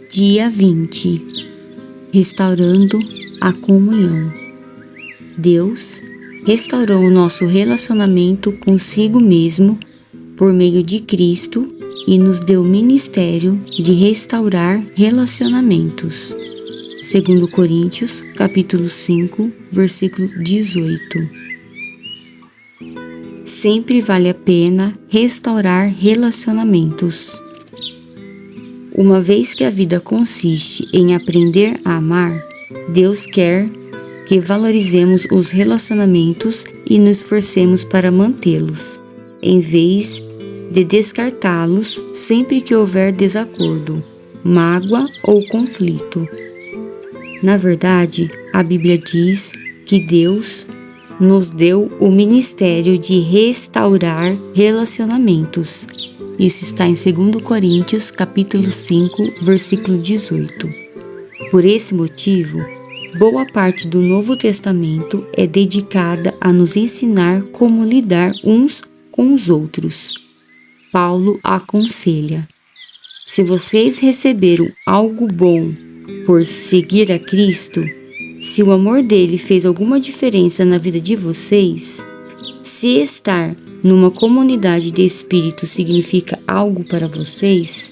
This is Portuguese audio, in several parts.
Dia 20. Restaurando a comunhão. Deus restaurou o nosso relacionamento consigo mesmo por meio de Cristo e nos deu o ministério de restaurar relacionamentos. 2 Coríntios, capítulo 5, versículo 18. Sempre vale a pena restaurar relacionamentos. Uma vez que a vida consiste em aprender a amar, Deus quer que valorizemos os relacionamentos e nos esforcemos para mantê-los, em vez de descartá-los sempre que houver desacordo, mágoa ou conflito. Na verdade, a Bíblia diz que Deus nos deu o ministério de restaurar relacionamentos. Isso está em 2 Coríntios, capítulo 5, versículo 18. Por esse motivo, boa parte do Novo Testamento é dedicada a nos ensinar como lidar uns com os outros. Paulo aconselha: se vocês receberam algo bom por seguir a Cristo, se o amor dele fez alguma diferença na vida de vocês, se estar numa comunidade de espírito significa algo para vocês,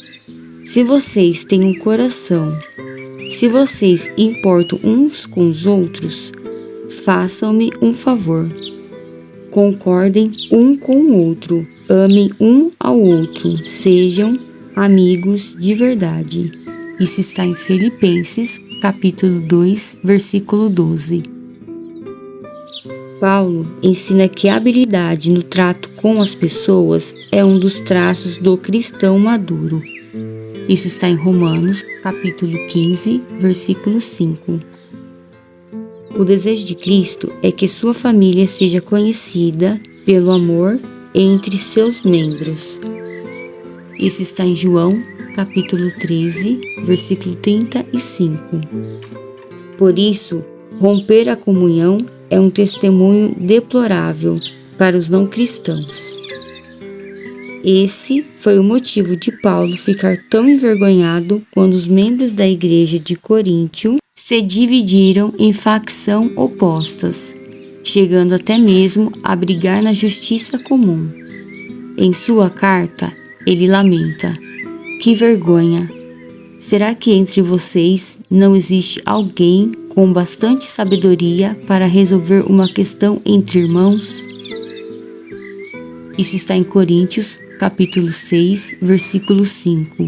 se vocês têm um coração, se vocês importam uns com os outros, façam-me um favor. Concordem um com o outro, amem um ao outro, sejam amigos de verdade. Isso está em Filipenses, capítulo 2, versículo 12. Paulo ensina que a habilidade no trato com as pessoas é um dos traços do cristão maduro. Isso está em Romanos, capítulo 15, versículo 5. O desejo de Cristo é que sua família seja conhecida pelo amor entre seus membros. Isso está em João, capítulo 13, versículo 35. Por isso, romper a comunhão é um testemunho deplorável para os não cristãos. Esse foi o motivo de Paulo ficar tão envergonhado quando os membros da igreja de Coríntio se dividiram em facções opostas, chegando até mesmo a brigar na justiça comum. Em sua carta, ele lamenta: que vergonha! Será que entre vocês não existe alguém com bastante sabedoria para resolver uma questão entre irmãos? Isso está em Coríntios, capítulo 6, versículo 5.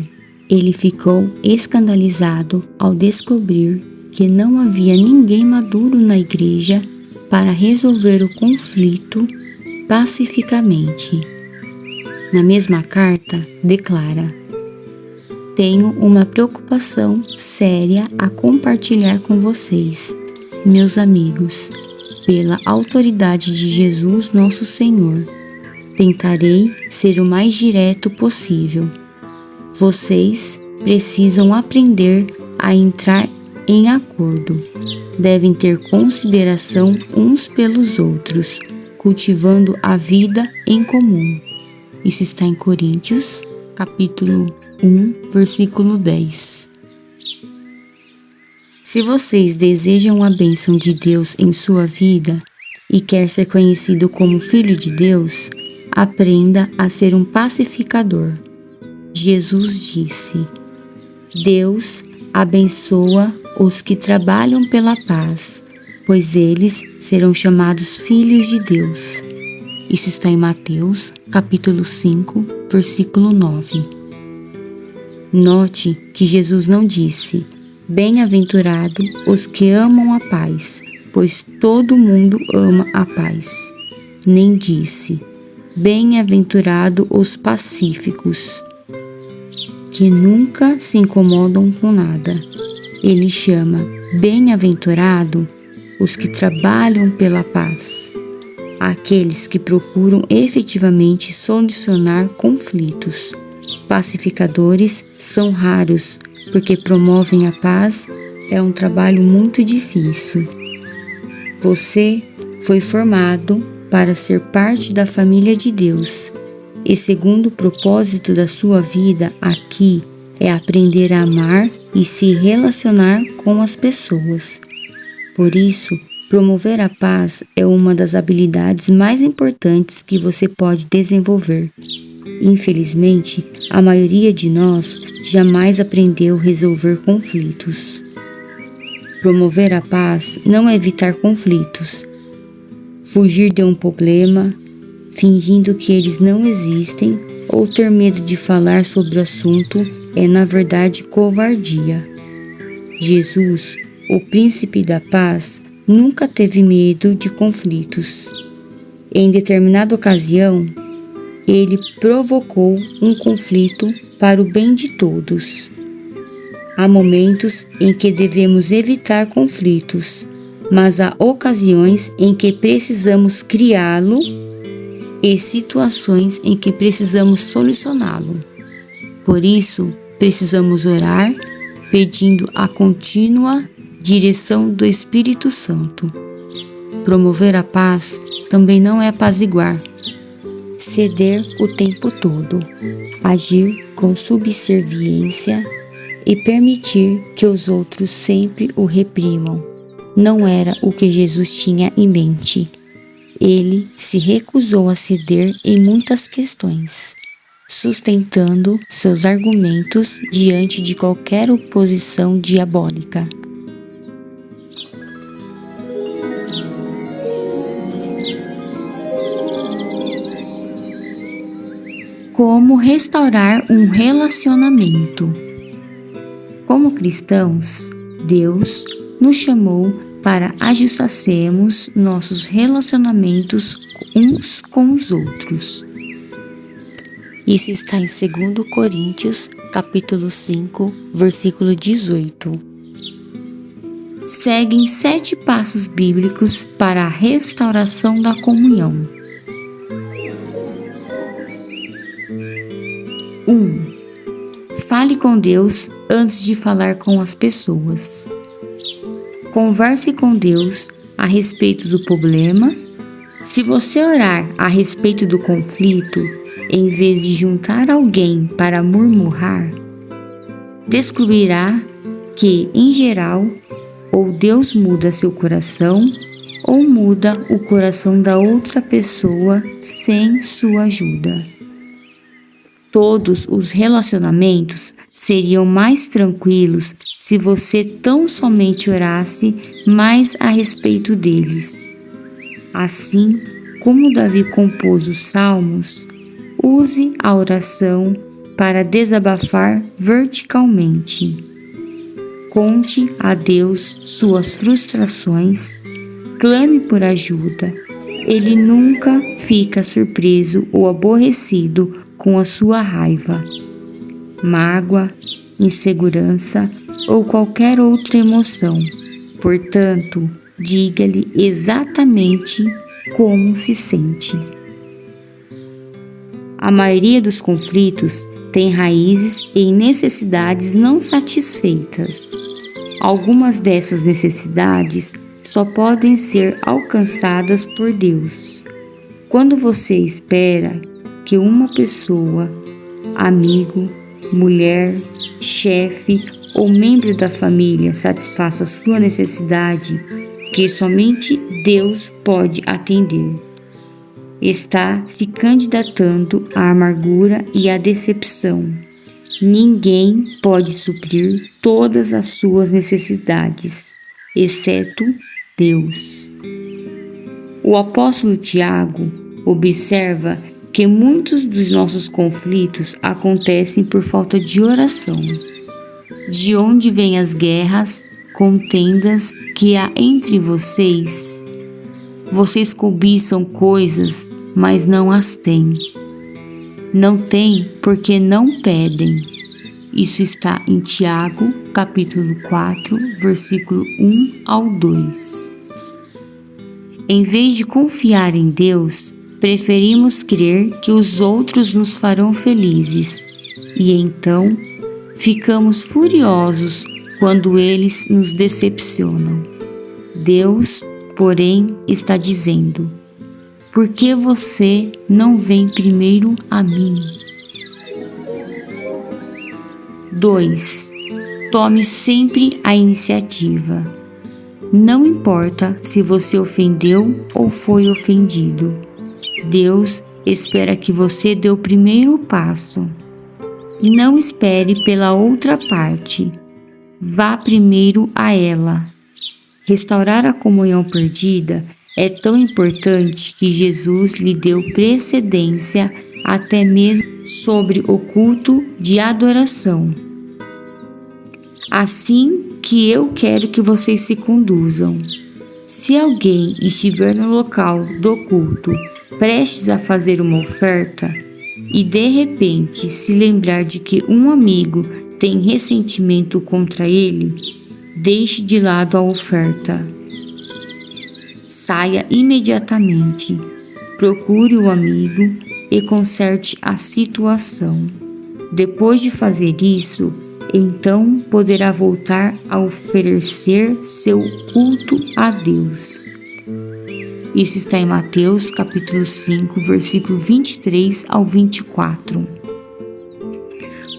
Ele ficou escandalizado ao descobrir que não havia ninguém maduro na igreja para resolver o conflito pacificamente. Na mesma carta, declara: tenho uma preocupação séria a compartilhar com vocês, meus amigos, pela autoridade de Jesus nosso Senhor. Tentarei ser o mais direto possível. Vocês precisam aprender a entrar em acordo. Devem ter consideração uns pelos outros, cultivando a vida em comum. Isso está em Coríntios, capítulo 1, versículo 10. Se vocês desejam a bênção de Deus em sua vida e quer ser conhecido como filho de Deus, aprenda a ser um pacificador. Jesus disse: Deus abençoa os que trabalham pela paz, pois eles serão chamados filhos de Deus. Isso está em Mateus, capítulo 5, versículo 9. Note que Jesus não disse: bem-aventurado os que amam a paz, pois todo mundo ama a paz. Nem disse: bem-aventurado os pacíficos, que nunca se incomodam com nada. Ele chama bem-aventurado os que trabalham pela paz, aqueles que procuram efetivamente solucionar conflitos. Pacificadores são raros, porque promovem a paz é um trabalho muito difícil. Você foi formado para ser parte da família de Deus. E segundo propósito da sua vida aqui é aprender a amar e se relacionar com as pessoas. Por isso, promover a paz é uma das habilidades mais importantes que você pode desenvolver. Infelizmente, a maioria de nós jamais aprendeu a resolver conflitos. Promover a paz não é evitar conflitos, fugir de um problema, fingindo que eles não existem ou ter medo de falar sobre o assunto é, na verdade, covardia. Jesus, o príncipe da paz, nunca teve medo de conflitos. Em determinada ocasião, ele provocou um conflito para o bem de todos. Há momentos em que devemos evitar conflitos, mas há ocasiões em que precisamos criá-lo e situações em que precisamos solucioná-lo. Por isso, precisamos orar, pedindo a contínua direção do Espírito Santo. Promover a paz também não é apaziguar, ceder o tempo todo, agir com subserviência e permitir que os outros sempre o reprimam. Não era o que Jesus tinha em mente. Ele se recusou a ceder em muitas questões, sustentando seus argumentos diante de qualquer oposição diabólica. Como restaurar um relacionamento? Como cristãos, Deus nos chamou para ajustassemos nossos relacionamentos uns com os outros. Isso está em 2 Coríntios, capítulo 5, versículo 18. Seguem 7 passos bíblicos para a restauração da comunhão. 1. Fale com Deus antes de falar com as pessoas. Converse com Deus a respeito do problema. Se você orar a respeito do conflito, em vez de juntar alguém para murmurar, descobrirá que, em geral, ou Deus muda seu coração, ou muda o coração da outra pessoa sem sua ajuda. Todos os relacionamentos seriam mais tranquilos se você tão somente orasse mais a respeito deles. Assim como Davi compôs os salmos, use a oração para desabafar verticalmente. Conte a Deus suas frustrações, clame por ajuda. Ele nunca fica surpreso ou aborrecido com a sua raiva, mágoa, insegurança ou qualquer outra emoção. Portanto, diga-lhe exatamente como se sente. A maioria dos conflitos tem raízes em necessidades não satisfeitas. Algumas dessas necessidades só podem ser alcançadas por Deus. Quando você espera que uma pessoa, amigo, mulher, chefe ou membro da família satisfaça sua necessidade, que somente Deus pode atender, está se candidatando à amargura e à decepção. Ninguém pode suprir todas as suas necessidades, exceto Deus. O apóstolo Tiago observa que muitos dos nossos conflitos acontecem por falta de oração. De onde vêm as guerras, contendas que há entre vocês? Vocês cobiçam coisas, mas não as têm. Não têm porque não pedem. Isso está em Tiago, capítulo 4, versículo 1 ao 2. Em vez de confiar em Deus, preferimos crer que os outros nos farão felizes e então ficamos furiosos quando eles nos decepcionam. Deus, porém, está dizendo: Por que você não vem primeiro a mim? 2. Tome sempre a iniciativa. Não importa se você ofendeu ou foi ofendido. Deus espera que você dê o primeiro passo. Não espere pela outra parte. Vá primeiro a ela. Restaurar a comunhão perdida é tão importante que Jesus lhe deu precedência até mesmo sobre o culto de adoração. Assim que eu quero que vocês se conduzam. Se alguém estiver no local do culto, prestes a fazer uma oferta, e de repente se lembrar de que um amigo tem ressentimento contra ele, deixe de lado a oferta. Saia imediatamente, procure o amigo e conserte a situação. Depois de fazer isso, então poderá voltar a oferecer seu culto a Deus. Isso está em Mateus capítulo 5, versículo 23 ao 24.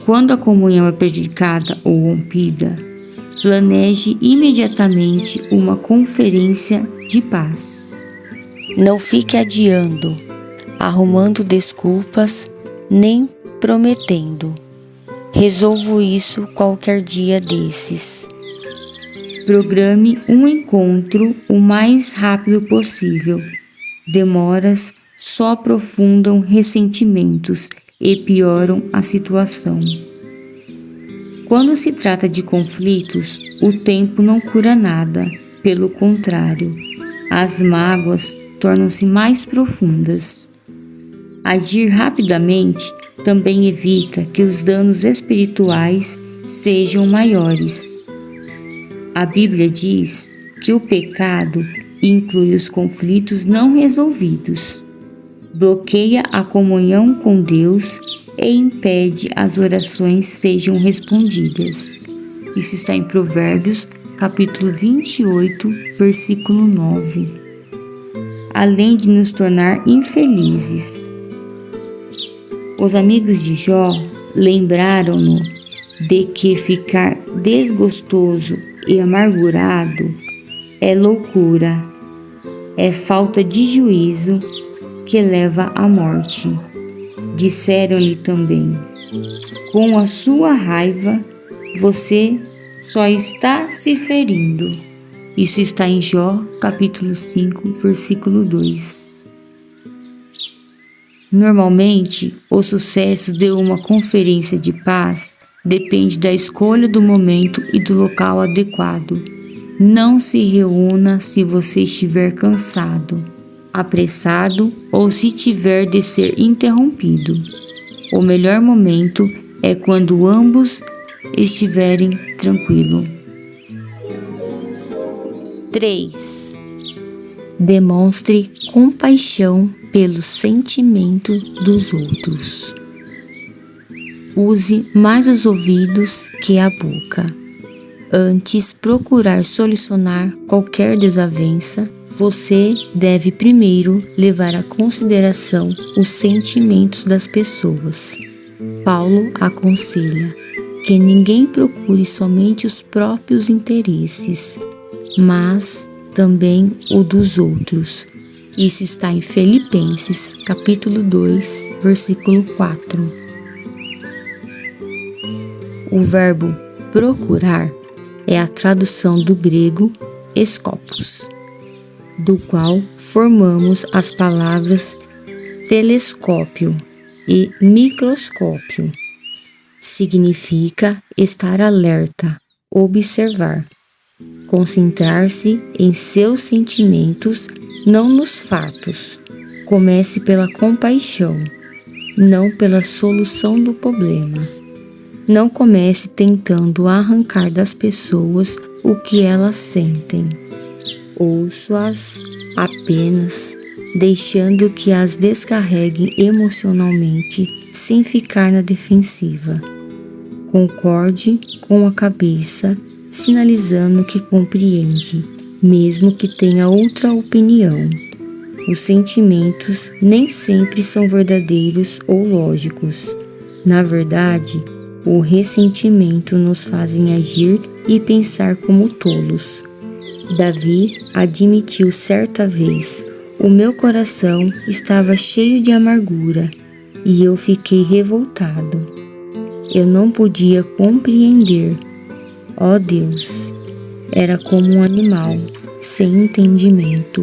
Quando a comunhão é prejudicada ou rompida, planeje imediatamente uma conferência de paz. Não fique adiando, arrumando desculpas, nem prometendo. Resolvo isso qualquer dia desses. Programe um encontro o mais rápido possível. Demoras só aprofundam ressentimentos e pioram a situação. Quando se trata de conflitos, o tempo não cura nada. Pelo contrário, as mágoas tornam-se mais profundas. Agir rapidamente também evita que os danos espirituais sejam maiores. A Bíblia diz que o pecado inclui os conflitos não resolvidos, bloqueia a comunhão com Deus e impede as orações sejam respondidas. Isso está em Provérbios, capítulo 28, versículo 9. Além de nos tornar infelizes. Os amigos de Jó lembraram-no de que ficar desgostoso e amargurado é loucura, é falta de juízo que leva à morte. Disseram-lhe também: com a sua raiva você só está se ferindo. Isso está em Jó, capítulo 5, versículo 2. Normalmente, o sucesso de uma conferência de paz depende da escolha do momento e do local adequado. Não se reúna se você estiver cansado, apressado ou se tiver de ser interrompido. O melhor momento é quando ambos estiverem tranquilos. 3. Demonstre compaixão pelo sentimento dos outros. Use mais os ouvidos que a boca. Antes de procurar solucionar qualquer desavença, você deve primeiro levar à consideração os sentimentos das pessoas. Paulo aconselha que ninguém procure somente os próprios interesses, mas também o dos outros. Isso está em Filipenses, capítulo 2, versículo 4. O verbo procurar é a tradução do grego skopos, do qual formamos as palavras telescópio e microscópio. Significa estar alerta, observar, concentrar-se em seus sentimentos, não nos fatos. Comece pela compaixão, não pela solução do problema. Não comece tentando arrancar das pessoas o que elas sentem. Ouço-as apenas, deixando que as descarreguem emocionalmente sem ficar na defensiva. Concorde com a cabeça, sinalizando que compreende, mesmo que tenha outra opinião. Os sentimentos nem sempre são verdadeiros ou lógicos. Na verdade, o ressentimento nos faz agir e pensar como tolos. Davi admitiu certa vez: o meu coração estava cheio de amargura e eu fiquei revoltado. Eu não podia compreender. Ó Deus, era como um animal, sem entendimento.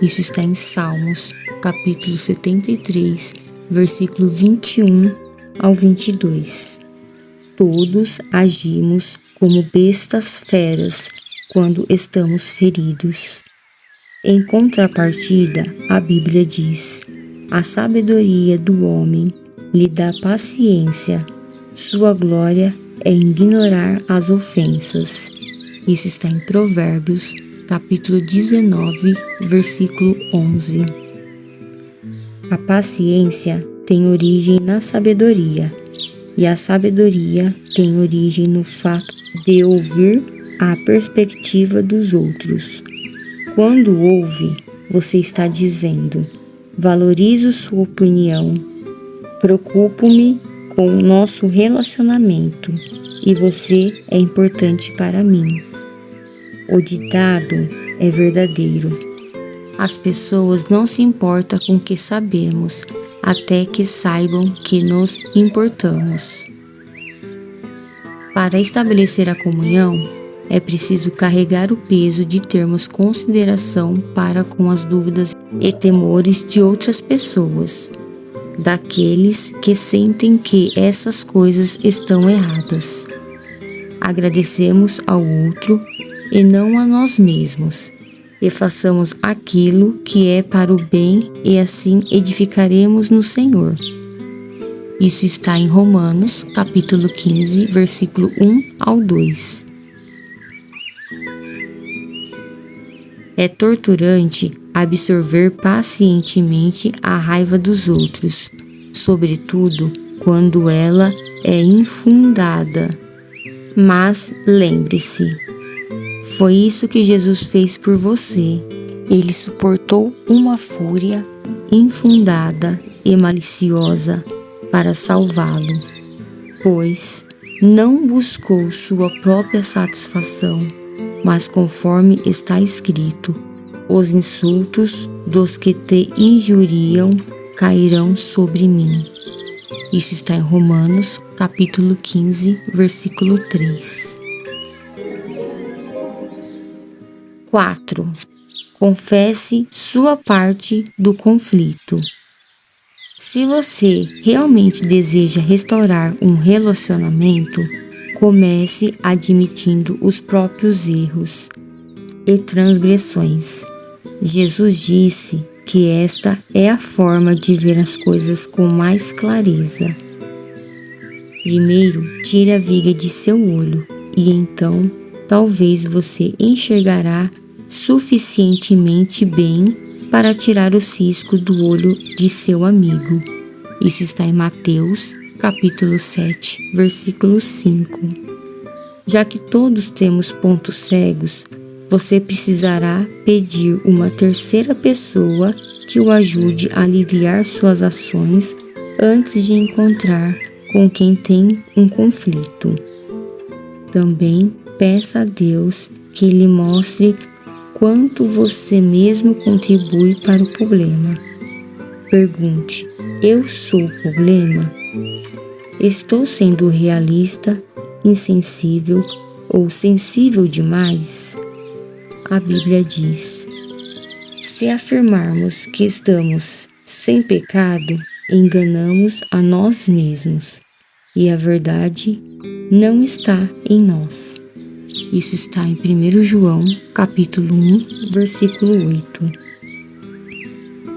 Isso está em Salmos, capítulo 73, versículo 21 ao 22. Todos agimos como bestas feras quando estamos feridos. Em contrapartida, a Bíblia diz: a sabedoria do homem lhe dá paciência, sua glória é ignorar as ofensas. Isso está em Provérbios, capítulo 19, versículo 11. A paciência tem origem na sabedoria, e a sabedoria tem origem no fato de ouvir a perspectiva dos outros. Quando ouve, você está dizendo: valorizo sua opinião, preocupo-me com o nosso relacionamento e você é importante para mim. O ditado é verdadeiro. As pessoas não se importam com o que sabemos, até que saibam que nos importamos. Para estabelecer a comunhão, é preciso carregar o peso de termos consideração para com as dúvidas e temores de outras pessoas, daqueles que sentem que essas coisas estão erradas. Agradecemos ao outro e não a nós mesmos, e façamos aquilo que é para o bem e assim edificaremos no Senhor. Isso está em Romanos, capítulo 15, versículo 1 ao 2. É torturante absorver pacientemente a raiva dos outros, sobretudo quando ela é infundada. Mas lembre-se, foi isso que Jesus fez por você. Ele suportou uma fúria infundada e maliciosa para salvá-lo, pois não buscou sua própria satisfação, mas conforme está escrito: os insultos dos que te injuriam cairão sobre mim. Isso está em Romanos, capítulo 15, versículo 3. 4. Confesse sua parte do conflito. Se você realmente deseja restaurar um relacionamento, comece admitindo os próprios erros e transgressões. Jesus disse que esta é a forma de ver as coisas com mais clareza. Primeiro, tire a viga de seu olho e então talvez você enxergará suficientemente bem para tirar o cisco do olho de seu amigo. Isso está em Mateus, capítulo 7, versículo 5. Já que todos temos pontos cegos, você precisará pedir uma terceira pessoa que o ajude a aliviar suas ações antes de encontrar com quem tem um conflito. Também peça a Deus que lhe mostre quanto você mesmo contribui para o problema. Pergunte: eu sou o problema? Estou sendo realista, insensível ou sensível demais? A Bíblia diz: se afirmarmos que estamos sem pecado, enganamos a nós mesmos e a verdade não está em nós. Isso está em 1 João, capítulo 1, versículo 8.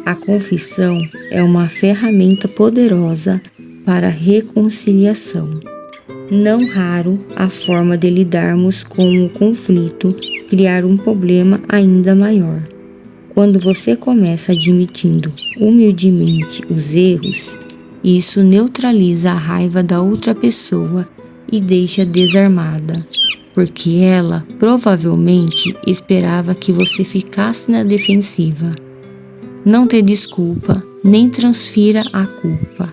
A confissão é uma ferramenta poderosa para a reconciliação. Não raro, a forma de lidarmos com o conflito criar um problema ainda maior. Quando você começa admitindo humildemente os erros, isso neutraliza a raiva da outra pessoa e deixa desarmada, porque ela provavelmente esperava que você ficasse na defensiva. Não te desculpa, nem transfira a culpa.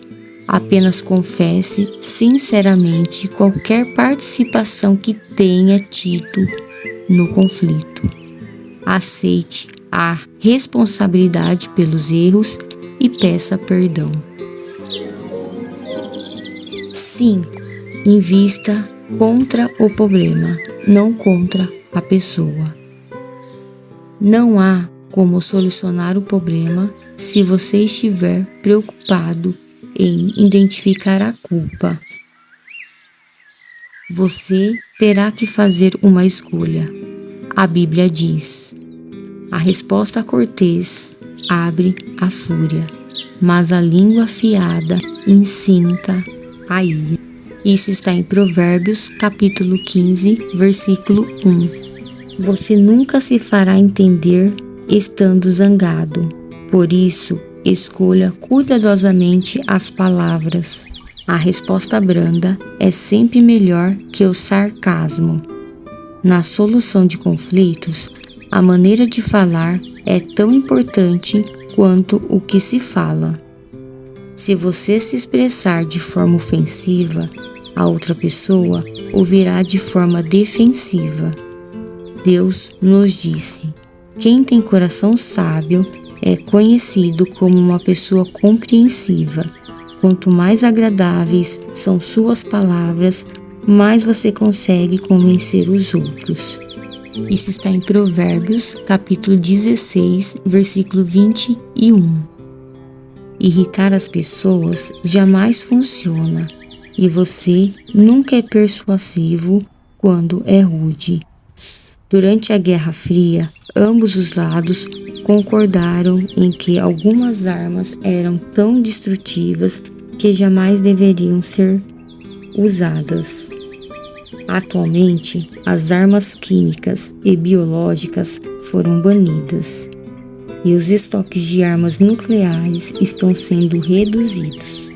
Apenas confesse sinceramente qualquer participação que tenha tido no conflito. Aceite a responsabilidade pelos erros e peça perdão. 5. Invista contra o problema, não contra a pessoa. Não há como solucionar o problema se você estiver preocupado em identificar a culpa. Você terá que fazer uma escolha. A Bíblia diz: a resposta cortês abre a fúria, mas a língua afiada incinta a ira. Isso está em Provérbios, capítulo 15, versículo 1. Você nunca se fará entender estando zangado. Por isso, escolha cuidadosamente as palavras. A resposta branda é sempre melhor que o sarcasmo. Na solução de conflitos, a maneira de falar é tão importante quanto o que se fala. Se você se expressar de forma ofensiva, a outra pessoa ouvirá de forma defensiva. Deus nos disse: quem tem coração sábio é conhecido como uma pessoa compreensiva. Quanto mais agradáveis são suas palavras, mais você consegue convencer os outros. Isso está em Provérbios, capítulo 16, versículo 21. Irritar as pessoas jamais funciona, e você nunca é persuasivo quando é rude. Durante a Guerra Fria, ambos os lados concordaram em que algumas armas eram tão destrutivas que jamais deveriam ser usadas. Atualmente, as armas químicas e biológicas foram banidas, e os estoques de armas nucleares estão sendo reduzidos.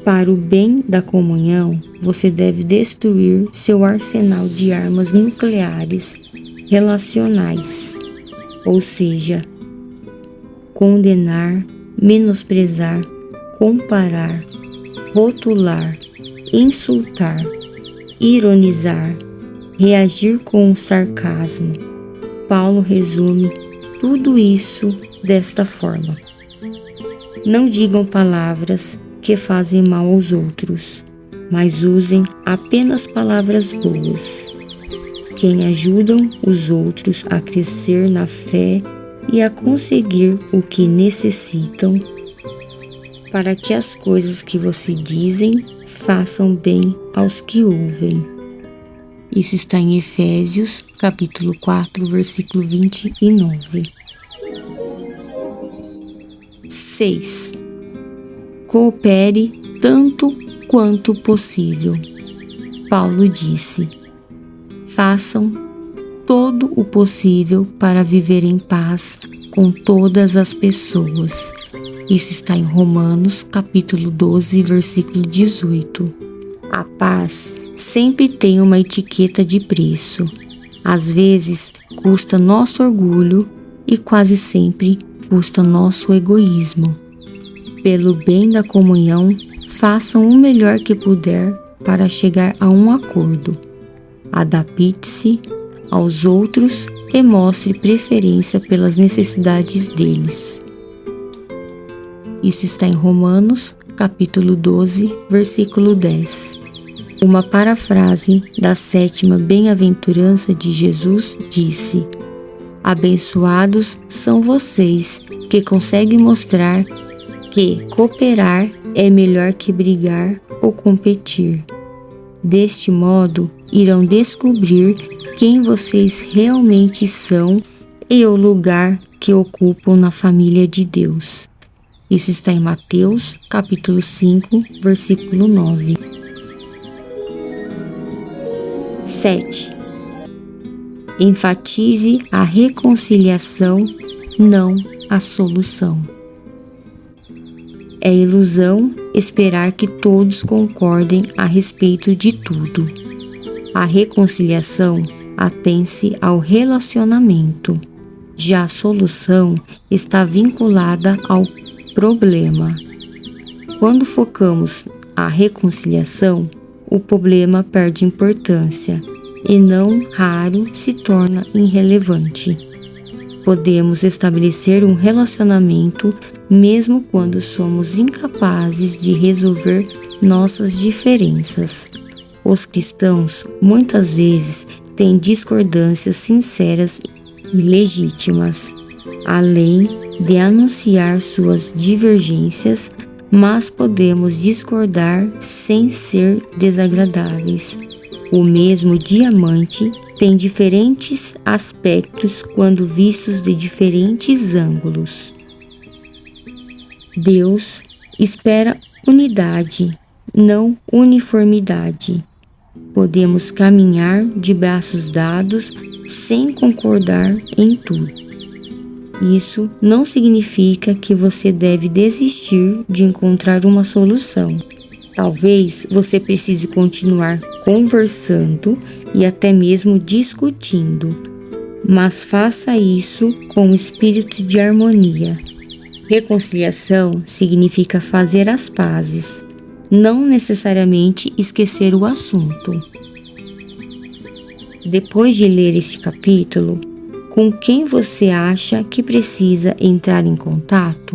Para o bem da comunhão, você deve destruir seu arsenal de armas nucleares relacionais, ou seja, condenar, menosprezar, comparar, rotular, insultar, ironizar, reagir com sarcasmo. Paulo resume tudo isso desta forma: não digam palavras que fazem mal aos outros, mas usem apenas palavras boas, que ajudam os outros a crescer na fé e a conseguir o que necessitam, para que as coisas que você dizem façam bem aos que ouvem. Isso está em Efésios, capítulo 4, versículo 29. 6. Coopere tanto quanto possível. Paulo disse: façam todo o possível para viver em paz com todas as pessoas. Isso está em Romanos, capítulo 12, versículo 18. A paz sempre tem uma etiqueta de preço. Às vezes, custa nosso orgulho e quase sempre custa nosso egoísmo. Pelo bem da comunhão, façam o melhor que puder para chegar a um acordo. Adapte-se aos outros e mostre preferência pelas necessidades deles. Isso está em Romanos, capítulo 12, versículo 10. Uma parafrase da 7ª bem-aventurança de Jesus disse: abençoados são vocês que conseguem mostrar que cooperar é melhor que brigar ou competir. Deste modo, irão descobrir quem vocês realmente são e o lugar que ocupam na família de Deus. Isso está em Mateus, capítulo 5, versículo 9. 7. Enfatize a reconciliação, não a solução. É ilusão esperar que todos concordem a respeito de tudo. A reconciliação atém-se ao relacionamento. Já a solução está vinculada ao problema. Quando focamos a reconciliação, o problema perde importância e não raro se torna irrelevante. Podemos estabelecer um relacionamento mesmo quando somos incapazes de resolver nossas diferenças. Os cristãos muitas vezes têm discordâncias sinceras e legítimas, além de anunciar suas divergências, mas podemos discordar sem ser desagradáveis. O mesmo diamante tem diferentes aspectos quando vistos de diferentes ângulos. Deus espera unidade, não uniformidade. Podemos caminhar de braços dados sem concordar em tudo. Isso não significa que você deve desistir de encontrar uma solução. Talvez você precise continuar conversando e até mesmo discutindo, mas faça isso com espírito de harmonia. Reconciliação significa fazer as pazes, não necessariamente esquecer o assunto. Depois de ler este capítulo, com quem você acha que precisa entrar em contato?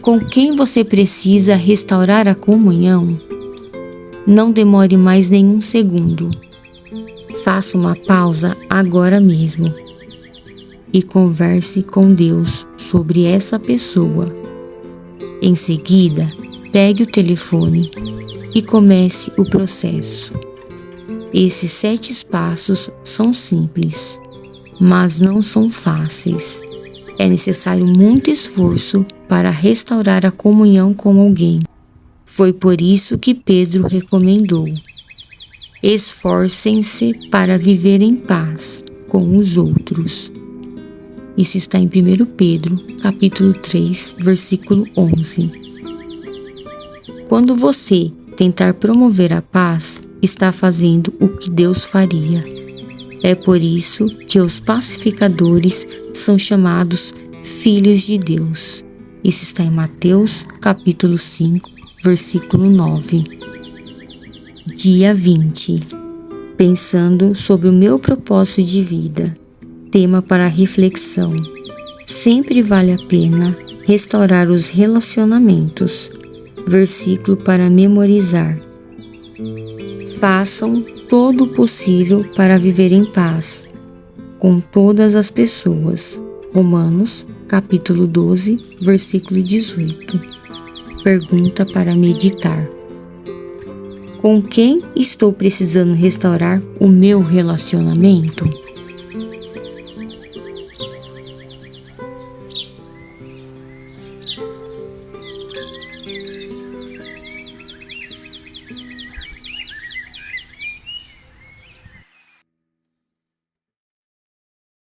Com quem você precisa restaurar a comunhão? Não demore mais nenhum segundo. Faça uma pausa agora mesmo e converse com Deus sobre essa pessoa. Em seguida, pegue o telefone e comece o processo. Esses 7 passos são simples, mas não são fáceis. É necessário muito esforço para restaurar a comunhão com alguém. Foi por isso que Pedro recomendou: esforcem-se para viver em paz com os outros. Isso está em 1 Pedro, capítulo 3, versículo 11. Quando você tentar promover a paz, está fazendo o que Deus faria. É por isso que os pacificadores são chamados filhos de Deus. Isso está em Mateus, capítulo 5, versículo 9. Dia 20. Pensando sobre o meu propósito de vida. Tema para reflexão. Sempre vale a pena restaurar os relacionamentos. Versículo para memorizar. Façam todo o possível para viver em paz com todas as pessoas. Romanos, capítulo 12, versículo 18. Pergunta para meditar. Com quem estou precisando restaurar o meu relacionamento?